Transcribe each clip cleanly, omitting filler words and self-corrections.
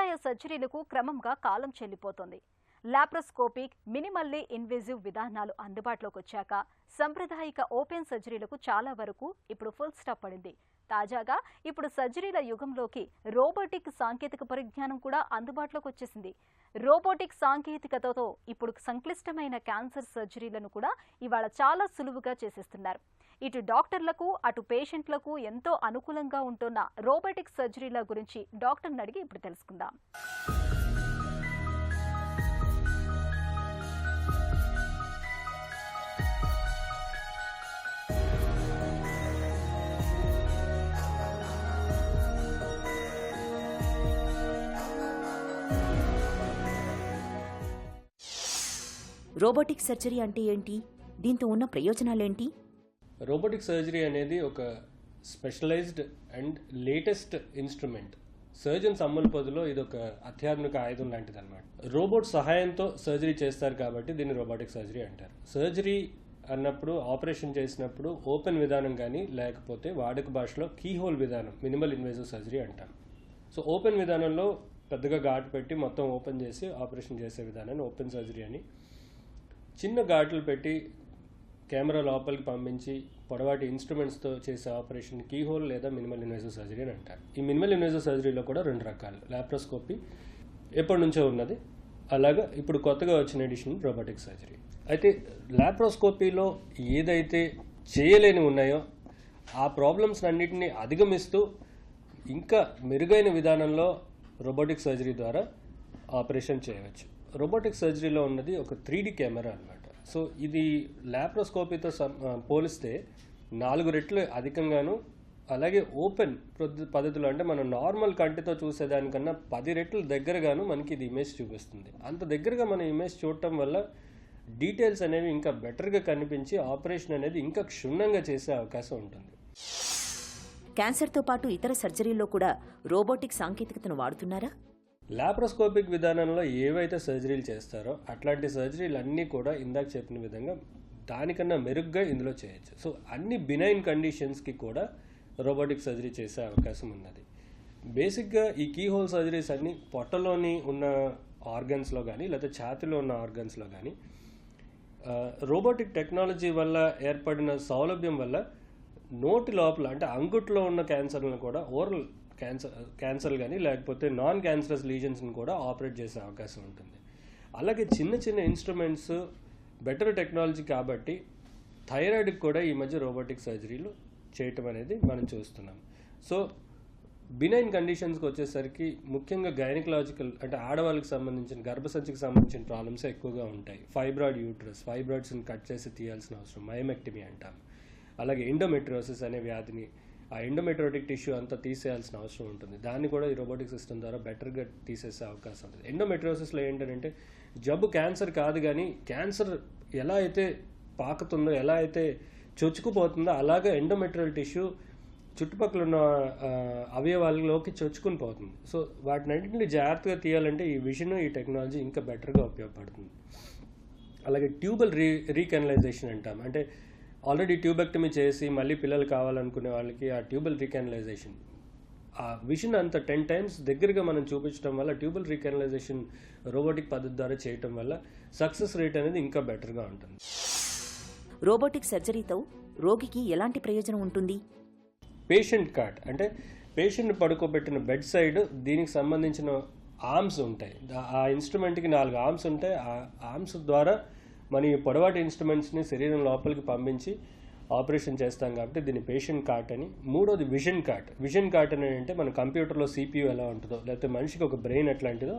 సంప్రదాయ సర్జరీలకు క్రమంగా కాలం చెల్లిపోతోంది. Laparoscopic, minimally invasive విధానాలు అందుబాటులోకి వచ్చాక సంప్రదాయిక ఓపెన్ సర్జరీలకు చాలా వరకు ఇప్పుడు ఫుల్ స్టాప్ పడింది. తాజాగా ఇప్పుడు సర్జరీల యుగంలోకి రోబోటిక్ సాంకేతిక పరిజ్ఞానం కూడా అందుబాటులోకి వచ్చేసింది. రోబోటిక్ సాంకేతికతతో ఇప్పుడు సంక్లిష్టమైన క్యాన్సర్ సర్జరీలను కూడా ఇవాళ చాలా సులువుగా చేసేస్తున్నారు. ఇటు డాక్టర్లకు అటు పేషెంట్లకు ఎంతో అనుకూలంగా ఉంటున్న రోబోటిక్ సర్జరీల గురించి డాక్టర్ని అడిగి ఇప్పుడు తెలుసుకుందాం. రోబోటిక్ సర్జరీ అంటే ఏంటి? దీంతో ఉన్న ప్రయోజనాలేంటి? రోబోటిక్ సర్జరీ అనేది ఒక specialised and latest instrument. Surgeon సమ్మల్పదిలో ఇది ఒక అత్యాధునిక ఆయుధం లాంటిది అనమాట. రోబోట్ సహాయంతో సర్జరీ చేస్తారు కాబట్టి దీన్ని రోబోటిక్ సర్జరీ అంటారు. సర్జరీ అన్నప్పుడు ఆపరేషన్ చేసినప్పుడు ఓపెన్ విధానం కానీ లేకపోతే వాడుక భాషలో కీ హోల్ విధానం, మినిమల్ ఇన్వేజివ్ సర్జరీ అంటాం. సో ఓపెన్ విధానంలో పెద్దగా ఘాటు పెట్టి మొత్తం ఓపెన్ చేసి ఆపరేషన్ చేసే విధానాన్ని ఓపెన్ సర్జరీ అని, చిన్న ఘాట్లు పెట్టి కెమెరా లోపలికి పంపించి పొడవాటి ఇన్స్ట్రుమెంట్స్తో చేసే ఆపరేషన్ కీ హోల్ లేదా మినిమల్ ఇన్వేజివ్ సర్జరీ అని అంటారు. ఈ మినిమల్ ఇన్వేజివ్ సర్జరీలో కూడా రెండు రకాలు. లాప్రోస్కోపీ ఎప్పటి నుంచో ఉన్నది, అలాగా ఇప్పుడు కొత్తగా వచ్చిన ఎడిషన్ రోబోటిక్ సర్జరీ. అయితే లాప్రోస్కోపీలో ఏదైతే చేయలేని ఉన్నాయో ఆ ప్రాబ్లమ్స్ అన్నింటినీ అధిగమిస్తూ ఇంకా మెరుగైన విధానంలో రోబోటిక్ సర్జరీ ద్వారా ఆపరేషన్ చేయవచ్చు. రోబోటిక్ సర్జరీలో ఉన్నది ఒక 3D కెమెరా అనమాట. సో ఇది లాప్రోస్కోపీతో పోలిస్తే 4 రెట్లు అధికంగాను, అలాగే ఓపెన్ పద్ధతిలో అంటే మనం నార్మల్ కంటితో చూసేదానికన్నా 10 రెట్లు దగ్గరగాను మనకి ఇది ఇమేజ్ చూపిస్తుంది. అంత దగ్గరగా మన ఇమేజ్ చూడటం వల్ల డీటెయిల్స్ అనేవి ఇంకా బెటర్గా కనిపించి ఆపరేషన్ అనేది ఇంకా క్షుణ్ణంగా చేసే అవకాశం ఉంటుంది. క్యాన్సర్తో పాటు ఇతర సర్జరీల్లో కూడా రోబోటిక్ సాంకేతికతను వాడుతున్నారా? లాప్రోస్కోపిక్ విధానంలో ఏవైతే సర్జరీలు చేస్తారో అట్లాంటి సర్జరీలు అన్నీ కూడా ఇందాక చెప్పిన విధంగా దానికన్నా మెరుగ్గా ఇందులో చేయొచ్చు. సో అన్ని బినైన్ కండిషన్స్కి కూడా రోబోటిక్ సర్జరీ చేసే అవకాశం ఉన్నది. బేసిక్గా ఈ కీ హోల్ సర్జరీస్ అన్నీ పొట్టలోని ఉన్న ఆర్గన్స్లో కానీ లేదా ఛాతీలో ఉన్న ఆర్గన్స్లో కానీ రోబోటిక్ టెక్నాలజీ వల్ల ఏర్పడిన సౌలభ్యం వల్ల నోటి లోపల అంటే అంగుట్లో ఉన్న క్యాన్సర్లను కూడా ఓరల్ క్యాన్సర్ కానీ లేకపోతే నాన్ క్యాన్సరస్ లీజన్స్ని కూడా ఆపరేట్ చేసే అవకాశం ఉంటుంది. అలాగే చిన్న చిన్న ఇన్స్ట్రుమెంట్స్, బెటర్ టెక్నాలజీ కాబట్టి థైరాయిడ్కి కూడా ఈ మధ్య రోబోటిక్ సర్జరీలు చేయటం అనేది మనం చూస్తున్నాం. సో బినైన్ కండిషన్స్కి వచ్చేసరికి ముఖ్యంగా గైనకలాజికల్ అంటే ఆడవాళ్ళకి సంబంధించిన గర్భసంచికి సంబంధించిన ప్రాబ్లమ్స్ ఎక్కువగా ఉంటాయి. ఫైబ్రాయిడ్ యూట్రస్, ఫైబ్రాయిడ్స్ని కట్ చేసి తీయాల్సిన అవసరం, మయోమెక్టమీ అంటాం. అలాగే ఎండోమెట్రియోసిస్ అనే వ్యాధిని, ఆ ఎండోమెట్రియోటిక్ టిష్యూ అంతా తీసేయాల్సిన అవసరం ఉంటుంది. దాన్ని కూడా ఈ రోబోటిక్ సిస్టమ్ ద్వారా బెటర్గా తీసేసే అవకాశం ఉంటుంది. ఎండోమెట్రియోసిస్లో ఏంటంటే జబ్బు క్యాన్సర్ కాదు కానీ క్యాన్సర్ ఎలా అయితే పాకుతుందో, ఎలా అయితే చొచ్చుకుపోతుందో అలాగే ఎండోమెట్రియల్ టిష్యూ చుట్టుపక్కల ఉన్న అవయవాల్లోకి చొచ్చుకుని పోతుంది. సో వాటినన్నింటినీ జాగ్రత్తగా తీయాలంటే ఈ విజన్, ఈ టెక్నాలజీ ఇంకా బెటర్గా ఉపయోగపడుతుంది. అలాగే ట్యూబల్ రీకెనలైజేషన్ అంటాం. అంటే ఆల్రెడీ ట్యూబెక్టమీ చేసి మళ్ళీ పిల్లలు కావాలనుకునే వాళ్ళకి ఆ ట్యూబల్ రీకెనలైజేషన్, ఆ విజన్ అంత 10 times దగ్గరగా మనం చూపించడం వల్ల ట్యూబల్ రీకెనలైజేషన్ రోబోటిక్ పద్ధతి ద్వారా చేయటం వల్ల సక్సెస్ రేట్ అనేది ఇంకా బెటర్గా ఉంటుంది. రోబోటిక్ సర్జరీతో రోగికి ఎలాంటి ప్రయోజనం ఉంటుంది? పేషెంట్ కార్డ్ అంటే పేషెంట్ పడుకోబెట్టిన బెడ్ సైడ్ దీనికి సంబంధించిన ఆర్మ్స్ ఉంటాయి. ఆ ఇన్స్ట్రుమెంట్కి 4 ఆర్మ్స్ ఉంటాయి. ఆ ఆర్మ్స్ ద్వారా మన ఈ పొడవాటి ఇన్స్ట్రుమెంట్స్ని శరీరం లోపలికి పంపించి ఆపరేషన్ చేస్తాం కాబట్టి దీన్ని పేషెంట్ కార్ట్ అని. మూడోది విజన్ కార్ట్. విజన్ కార్ట్ అని అంటే మన కంప్యూటర్లో CPU ఎలా ఉంటుందో లేకపోతే మనిషికి ఒక బ్రెయిన్ ఎట్లాంటిదో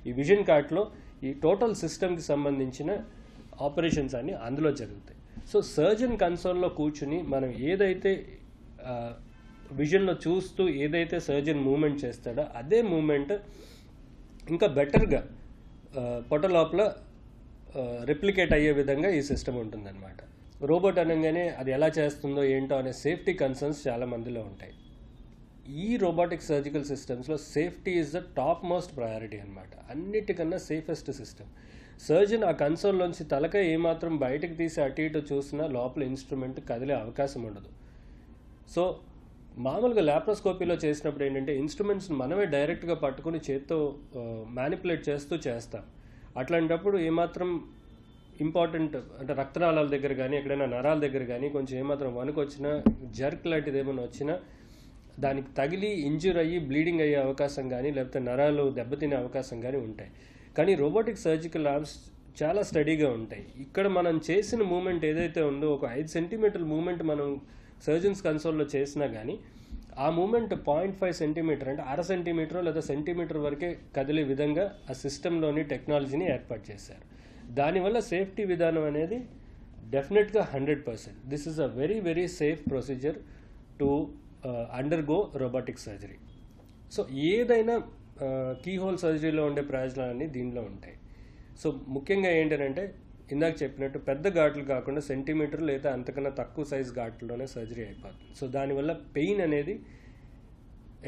ఈ విజన్ కార్ట్లో ఈ టోటల్ సిస్టమ్కి సంబంధించిన ఆపరేషన్స్ అన్నీ అందులో జరుగుతాయి. సో సర్జన్ కన్సోల్లో కూర్చుని మనం ఏదైతే విజన్లో చూస్తూ ఏదైతే సర్జన్ మూమెంట్ చేస్తాడో అదే మూమెంట్ ఇంకా బెటర్గా పొట్ట లోపల రెప్లికేట్ అయ్యే విధంగా ఈ సిస్టమ్ ఉంటుందన్నమాట. రోబోట్ అనగానే అది ఎలా చేస్తుందో ఏంటో అనే సేఫ్టీ కన్సర్న్స్ చాలా మందిలో ఉంటాయి. ఈ రోబోటిక్ సర్జికల్ సిస్టమ్స్లో safety is the top most priority అనమాట. అన్నిటికన్నా సేఫెస్ట్ సిస్టమ్. సర్జన్ ఆ కన్సోల్లోంచి తలకాయ ఏమాత్రం బయటకు తీసి అటు ఇటు చూసినా లోపల ఇన్స్ట్రుమెంట్ కదిలే అవకాశం ఉండదు. సో మామూలుగా ల్యాప్రోస్కోపీలో చేసినప్పుడు ఏంటంటే ఇన్స్ట్రుమెంట్స్ మనమే డైరెక్ట్గా పట్టుకుని చేత్తో మ్యానిపులేట్ చేస్తాం. అట్లాంటప్పుడు ఏమాత్రం ఇంపార్టెంట్ అంటే రక్తనాళాల దగ్గర కానీ ఎక్కడైనా నరాల దగ్గర కానీ కొంచెం ఏమాత్రం వణుకు వచ్చినా, జర్క్ లాంటిది ఏమైనా వచ్చినా దానికి తగిలి ఇంజ్యూర్ అయ్యి బ్లీడింగ్ అయ్యే అవకాశం కానీ లేకపోతే నరాలు దెబ్బతినే అవకాశం కానీ ఉంటాయి. కానీ రోబోటిక్ సర్జికల్ ఆర్మ్స్ చాలా స్టడీగా ఉంటాయి. ఇక్కడ మనం చేసిన మూమెంట్ ఏదైతే ఉందో ఒక 5 సెంటీమీటర్ల మూమెంట్ మనం సర్జన్స్ కన్సోల్లో చేసినా కానీ ఆ మూమెంట్ 0.5 సెంటీమీటర్ అంటే 1/2 సెంటీమీటర్ లేదా సెంటీమీటర్ వరకే కదిలే విధంగా ఆ సిస్టంలోని టెక్నాలజీని ఏర్పాటు చేశారు. దానివల్ల సేఫ్టీ విధానం అనేది డెఫినెట్గా 100%. This is a very very safe procedure to undergo robotic surgery. So ఏదైనా కీహోల్ సర్జరీలో ఉండే ప్రయోజనాలన్నీ దీనిలో ఉంటాయి. సో ముఖ్యంగా ఏంటంటే ఇందాక చెప్పినట్టు పెద్ద ఘాట్లు కాకుండా సెంటీమీటర్ లేదా అంతకన్నా తక్కువ సైజ్ ఘాట్లలోనే సర్జరీ అయిపోతుంది. సో దానివల్ల పెయిన్ అనేది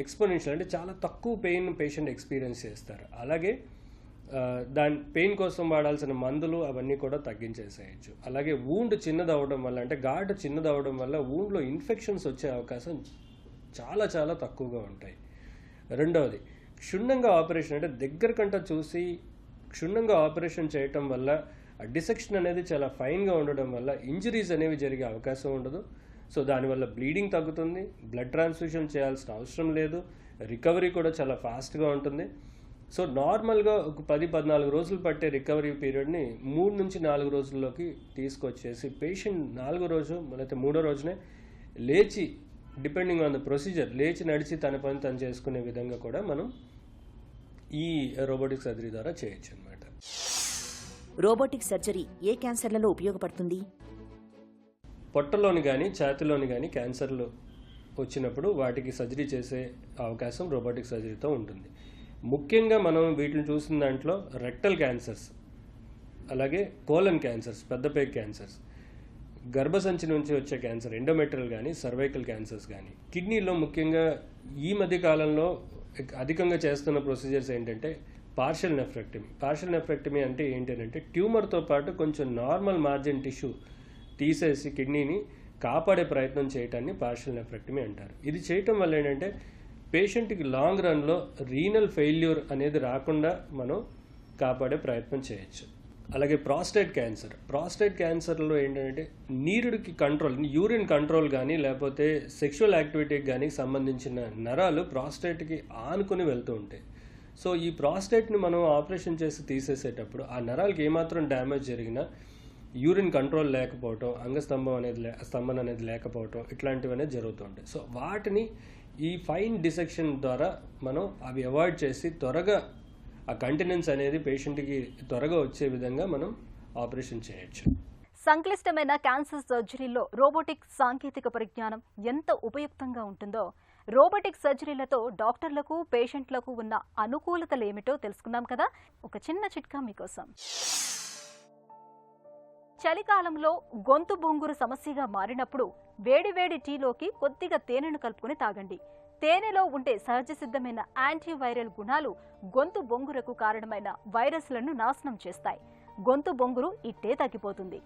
ఎక్స్పోనెన్షియల్ అంటే చాలా తక్కువ పెయిన్ పేషెంట్ ఎక్స్పీరియన్స్ చేస్తారు. అలాగే దాని పెయిన్ కోసం వాడాల్సిన మందులు అవన్నీ కూడా తగ్గించేసేయచ్చు. అలాగే వూండ్ చిన్నదవడం వల్ల అంటే ఘాటు చిన్నదవడం వల్ల వూండ్లో ఇన్ఫెక్షన్స్ వచ్చే అవకాశం చాలా చాలా తక్కువగా ఉంటాయి. రెండవది క్షుణ్ణంగా ఆపరేషన్ అంటే దగ్గర కంట చూసి క్షుణ్ణంగా ఆపరేషన్ చేయటం వల్ల ఆ డిసెక్షన్ అనేది చాలా ఫైన్గా ఉండడం వల్ల ఇంజరీస్ అనేవి జరిగే అవకాశం ఉండదు. సో దానివల్ల బ్లీడింగ్ తగ్గుతుంది, బ్లడ్ ట్రాన్స్ఫ్యూషన్ చేయాల్సిన అవసరం లేదు, రికవరీ కూడా చాలా ఫాస్ట్గా ఉంటుంది. సో నార్మల్గా ఒక 10-14 రోజులు పట్టే రికవరీ పీరియడ్ని 3 నుంచి 4 రోజుల్లోకి తీసుకొచ్చేసి పేషెంట్ 4వ రోజు లేకపోతే 3వ రోజునే లేచి డిపెండింగ్ ఆన్ ద ప్రొసీజర్ లేచి నడిచి తన పని తను చేసుకునే విధంగా కూడా మనం ఈ రోబోటిక్ సర్జరీ ద్వారా చేయొచ్చు అనమాట. రోబోటిక్ సర్జరీ ఏ క్యాన్సర్లలో ఉపయోగపడుతుంది? పొట్టలోని కానీ ఛాతీలోని కానీ క్యాన్సర్లు వచ్చినప్పుడు వాటికి సర్జరీ చేసే అవకాశం రోబోటిక్ సర్జరీతో ఉంటుంది. ముఖ్యంగా మనం వీటిని చూసిన దాంట్లో రెక్టల్ క్యాన్సర్స్, అలాగే కోలన్ క్యాన్సర్స్, పెద్దపేగు క్యాన్సర్స్, గర్భసంచి నుంచి వచ్చే క్యాన్సర్ ఎండోమెట్రియల్ కానీ సర్వైకల్ క్యాన్సర్స్ కానీ, కిడ్నీలో ముఖ్యంగా ఈ మధ్య కాలంలో అధికంగా చేస్తున్న ప్రొసీజర్స్ ఏంటంటే పార్షియల్ నెఫ్రెక్టమీ. పార్షియల్ నెఫ్రెక్టమీ అంటే ఏంటంటే ట్యూమర్తో పాటు కొంచెం నార్మల్ మార్జిన్ టిష్యూ తీసేసి కిడ్నీని కాపాడే ప్రయత్నం చేయటాన్ని పార్షియల్ నెఫ్రెక్టమీ అంటారు. ఇది చేయటం వల్ల ఏంటంటే పేషెంట్కి లాంగ్ రన్లో రీనల్ ఫెయిల్యూర్ అనేది రాకుండా మనం కాపాడే ప్రయత్నం చేయొచ్చు. అలాగే ప్రాస్టేట్ క్యాన్సర్లో ఏంటంటే నీరుడికి కంట్రోల్, యూరిన్ కంట్రోల్ కానీ లేకపోతే సెక్షువల్ యాక్టివిటీకి కానీ సంబంధించిన నరాలు ప్రాస్టేట్కి ఆనుకుని వెళ్తూ ఉంటాయి. సో ఈ ప్రాస్టేట్ని మనం ఆపరేషన్ చేసి తీసేసేటప్పుడు ఆ నరాలకి ఏమాత్రం డ్యామేజ్ జరిగినా యూరిన్ కంట్రోల్ లేకపోవటం, స్తంభన అనేది లేకపోవటం ఇట్లాంటివన్నీ జరుగుతూ ఉంటాయి. సో వాటిని ఈ ఫైన్ డిసెక్షన్ ద్వారా మనం అవి అవాయిడ్ చేసి త్వరగా ఆ కంటినెన్స్ అనేది పేషెంట్కి త్వరగా వచ్చే విధంగా మనం ఆపరేషన్ చేయొచ్చు. సంక్లిష్టమైన క్యాన్సర్ సర్జరీలో రోబోటిక్ సాంకేతిక పరిజ్ఞానం ఎంత ఉపయుక్తంగా ఉంటుందో, రోబోటిక్ సర్జరీలతో డాక్టర్లకు పేషెంట్లకు ఉన్న అనుకూలతలు ఏమిటో తెలుసుకున్నాం కదా. ఒక చిన్న చిట్కా మీకోసం. చలికాలంలో గొంతు బొంగురు సమస్యగా మారినప్పుడు వేడివేడి టీలోకి కొద్దిగా తేనెను కలుపుకొని తాగండి. తేనెలో ఉండే సహజ సిద్ధమైన యాంటీవైరల్ గుణాలు గొంతు బొంగురకు కారణమైన వైరస్లను నాశనం చేస్తాయి. గొంతు బొంగురు ఇట్టే తగ్గిపోతుంది.